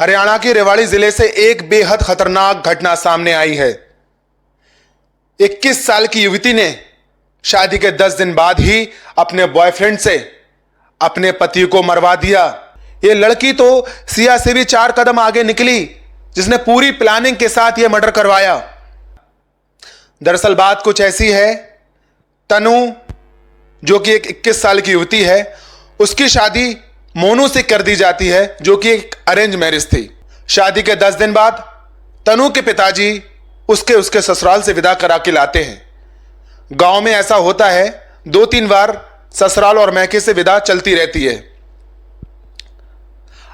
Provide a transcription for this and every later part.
हरियाणा के रेवाड़ी जिले से एक बेहद खतरनाक घटना सामने आई है। 21 साल की युवती ने शादी के 10 दिन बाद ही अपने बॉयफ्रेंड से अपने पति को मरवा दिया। यह लड़की तो सिया से भी 4 कदम आगे निकली, जिसने पूरी प्लानिंग के साथ यह मर्डर करवाया। दरअसल बात कुछ ऐसी है, तनु जो कि एक 21 साल की युवती है, उसकी शादी मोनू से कर दी जाती है, जो कि एक अरेंज मैरिज थी। शादी के 10 दिन बाद तनु के पिताजी उसके ससुराल से विदा करा के लाते हैं। गांव में ऐसा होता है, 2-3 बार ससुराल और मैके से विदा चलती रहती है।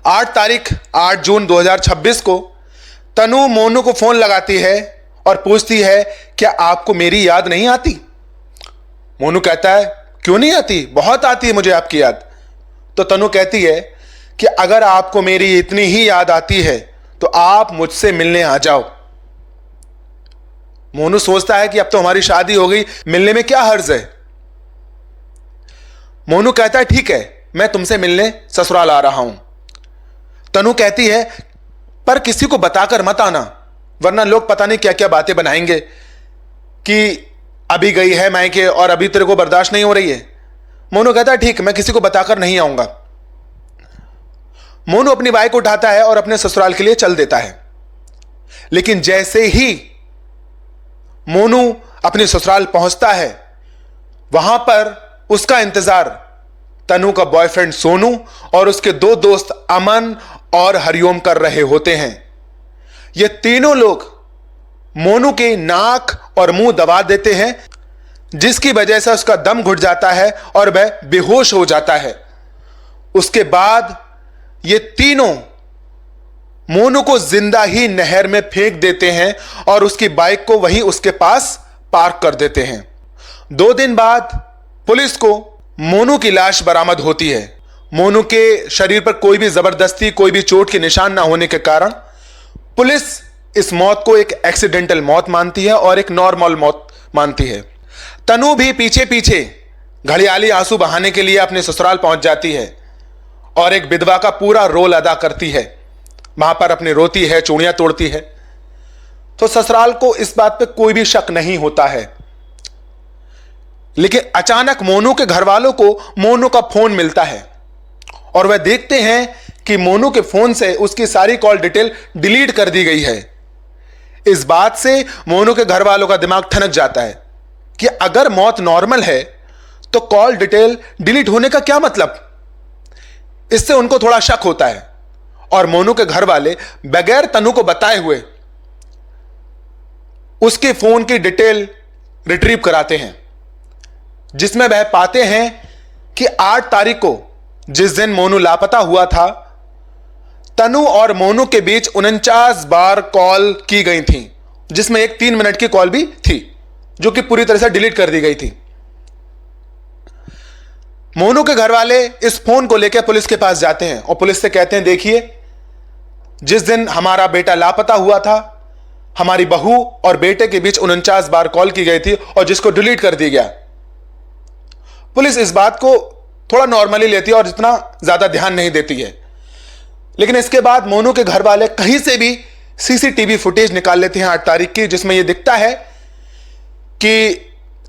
8 जून 2026 को तनु मोनू को फोन लगाती है और पूछती है, क्या आपको मेरी याद नहीं आती? मोनू कहता है, क्यों नहीं आती, बहुत आती है मुझे आपकी याद। तो तनु कहती है कि अगर आपको मेरी इतनी ही याद आती है तो आप मुझसे मिलने आ जाओ। मोनू सोचता है कि अब तो हमारी शादी हो गई, मिलने में क्या हर्ज है। मोनू कहता है, ठीक है, मैं तुमसे मिलने ससुराल आ रहा हूं। तनु कहती है, पर किसी को बताकर मत आना, वरना लोग पता नहीं क्या क्या बातें बनाएंगे कि अभी गई है मायके और अभी तेरे को बर्दाश्त नहीं हो रही है। मोनू कहता है, ठीक, मैं किसी को बताकर नहीं आऊंगा। मोनू अपनी बाइक उठाता है और अपने ससुराल के लिए चल देता है। लेकिन जैसे ही मोनू अपने ससुराल पहुंचता है, वहां पर उसका इंतजार तनु का बॉयफ्रेंड सोनू और उसके 2 दोस्त अमन और हरिओम कर रहे होते हैं। ये तीनों लोग मोनू के नाक और मुंह दबा देते हैं, जिसकी वजह से उसका दम घुट जाता है और वह बेहोश हो जाता है। उसके बाद ये तीनों मोनू को जिंदा ही नहर में फेंक देते हैं और उसकी बाइक को वहीं उसके पास पार्क कर देते हैं। 2 दिन बाद पुलिस को मोनू की लाश बरामद होती है। मोनू के शरीर पर कोई भी जबरदस्ती, कोई भी चोट के निशान ना होने के कारण पुलिस इस मौत को एक एक्सीडेंटल मौत मानती है और एक नॉर्मल मौत मानती है। तनु भी पीछे पीछे घड़ियाली आंसू बहाने के लिए अपने ससुराल पहुंच जाती है और एक विधवा का पूरा रोल अदा करती है। वहां पर अपनी रोती है, चूड़ियां तोड़ती है। तो ससुराल को इस बात पे कोई भी शक नहीं होता है। लेकिन अचानक मोनू के घर वालों को मोनू का फोन मिलता है और वह देखते हैं कि मोनू के फोन से उसकी सारी कॉल डिटेल डिलीट कर दी गई है। इस बात से मोनू के घर वालों का दिमाग ठनक जाता है कि अगर मौत नॉर्मल है तो कॉल डिटेल डिलीट होने का क्या मतलब। इससे उनको थोड़ा शक होता है और मोनू के घर वाले बगैर तनु को बताए हुए उसके फोन की डिटेल रिट्रीव कराते हैं, जिसमें वह पाते हैं कि 8 तारीख को, जिस दिन मोनू लापता हुआ था, तनु और मोनू के बीच 49 बार कॉल की गई थी, जिसमें एक 3 मिनट की कॉल भी थी जो कि पूरी तरह से डिलीट कर दी गई थी। मोनू के घर वाले इस फोन को लेकर पुलिस के पास जाते हैं और पुलिस से कहते हैं, देखिए, जिस दिन हमारा बेटा लापता हुआ था, हमारी बहू और बेटे के बीच 49 बार कॉल की गई थी और जिसको डिलीट कर दिया गया। पुलिस इस बात को थोड़ा नॉर्मली लेती है और इतना ज्यादा ध्यान नहीं देती है। लेकिन इसके बाद मोनू के घर वाले कहीं से भी सीसीटीवी फुटेज निकाल लेते हैं 8 तारीख की, जिसमें यह दिखता है कि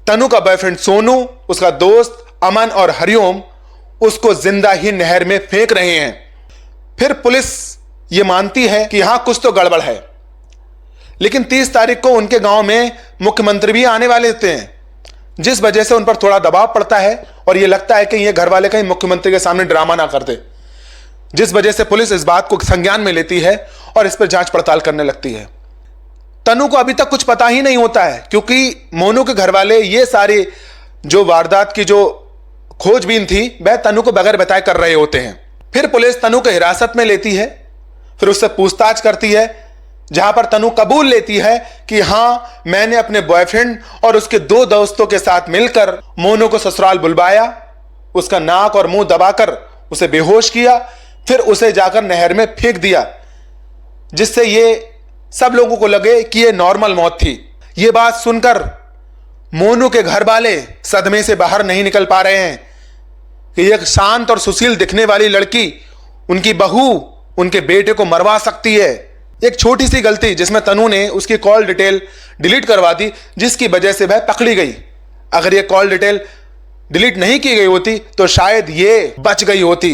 तनु का बॉयफ्रेंड सोनू, उसका दोस्त अमन और हरिओम उसको जिंदा ही नहर में फेंक रहे हैं। फिर पुलिस यह मानती है कि यहां कुछ तो गड़बड़ है। लेकिन 30 तारीख को उनके गांव में मुख्यमंत्री भी आने वाले होते हैं, जिस वजह से उन पर थोड़ा दबाव पड़ता है और यह लगता है कि ये घर वाले कहीं मुख्यमंत्री के सामने ड्रामा ना कर दे, जिस वजह से पुलिस इस बात को संज्ञान में लेती है और इस पर जांच पड़ताल करने लगती है। तनु को अभी तक कुछ पता ही नहीं होता है, क्योंकि मोनू के घर वाले ये सारे जो वारदात की जो खोजबीन थी वह तनु को बगैर बताए कर रहे होते हैं। फिर पुलिस तनु को हिरासत में लेती है, फिर उससे पूछताछ करती है, जहां पर तनु कबूल लेती है कि हां, मैंने अपने बॉयफ्रेंड और उसके 2 दोस्तों के साथ मिलकर मोनू को ससुराल बुलवाया, उसका नाक और मुंह दबाकर उसे बेहोश किया, फिर उसे जाकर नहर में फेंक दिया, जिससे ये सब लोगों को लगे कि ये नॉर्मल मौत थी। ये बात सुनकर मोनू के घर वाले सदमे से बाहर नहीं निकल पा रहे हैं कि एक शांत और सुशील दिखने वाली लड़की, उनकी बहू उनके बेटे को मरवा सकती है। एक छोटी सी गलती जिसमें तनु ने उसकी कॉल डिटेल डिलीट करवा दी, जिसकी वजह से वह पकड़ी गई। अगर यह कॉल डिटेल डिलीट नहीं की गई होती तो शायद ये बच गई होती।